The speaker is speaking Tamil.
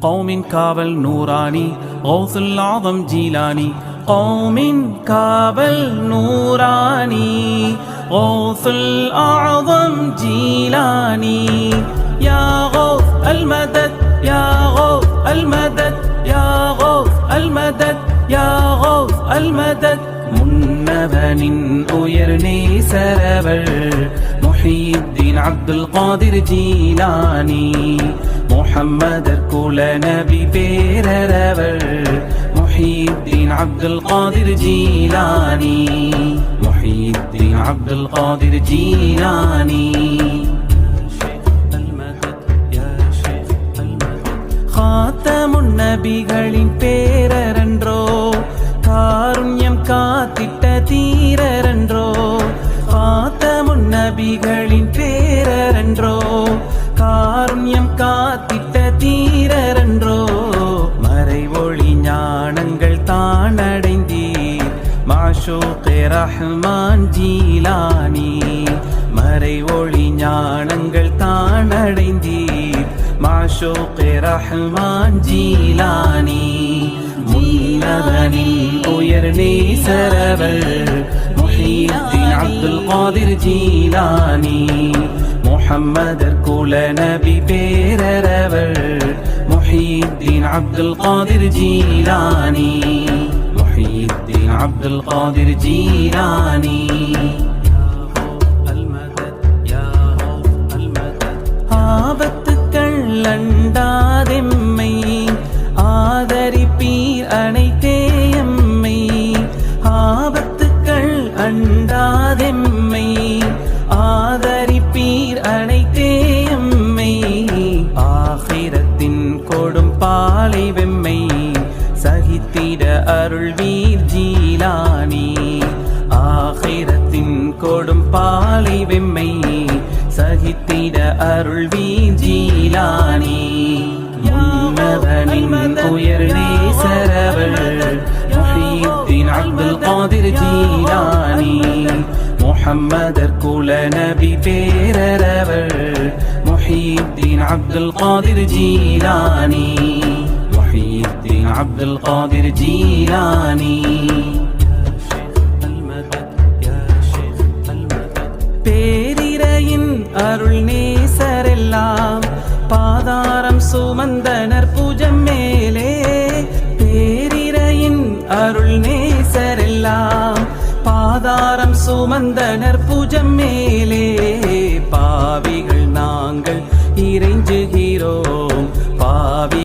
قوم காவல் நூரானி غوث الأعظم جيلاني قوم காவல் நூரானி غوث الأعظم جيلاني يا غوث المدد يا غوث المدد يا غوث المدد يا غوث المدد முன்னவனின் உயர் நேசரவர் முஹியுத்தீன் அப்துல் காதிர் ஜீலானி முஹம்மதர் குல நபி பேரரவர் முஹியுத்தீன் அப்துல் காதிர் ஜீலானி முஹியுத்தீன் அப்துல் காதிர் ஜீலானி காத்தமுன் நபிகளின் பேரரன்றோ காருண்யம் காத்திட்ட தீரரன்றோ காத்தமுன் நபிகளின் பேரரன்றோ காருண்யம் காத்திட்ட தீரரன்றோ மறைவொளி ஞானங்கள் தானடைந்தீர் மாஷூகே ரஹ்மான் ஜீலானி மறைவொளி ஞானங்கள் தானடைந்தீர் மாஷூகே ரஹ்மான் ஜீலானி முன்னவனின் உயர் நேசரவர் முஹியுத்தீன் அப்துல் காதிர் ஜீலானி முஹம்மதர் குல நபி பேரரவர் முஹியுத்தீன் அப்துல் காதிர் ஜீலானி முஹியுத்தீன் அப்துல் காதிர் ஜீலானி ஆபத்துக்கள் அண்டாதெம்மை ஆதரிப்பீர் அனைத்தேயம்மை ஆபத்துக்கள் அண்டாதெம்மை ஆதரிப்பீர் அனைத்தேயம்மை ஆகிரத்தின் கொடும் பாலை வெம்மை சகித்திட அருள்வீர் ஜீலானி ஆகிரத்தின் கொடும் பாலை வெம்மை சகித்திட அருள்வீர் ஜீலானி முன்னவனின் உயர் நேசரவர் முஹியுத்தீன் அப்துல் காதிர் ஜீலானி முஹம்மதர் குல நபி பேரரவர் முஹியுத்தீன் அப்துல் காதிர் ஜீலானி முஹியுத்தீன் அப்துல் காதிர் ஜீலானி பேரிரையின் அருள் நேசரெல்லாம் பாதாரம் சுமந்தனர் பூஜம் மேலே பேரிரையின் அருள் நேசரெல்லாம் பாதாரம் சுமந்தனர் பூஜம் மேலே பாவிகள் நாங்கள் இறைஞ்சுகிறோம்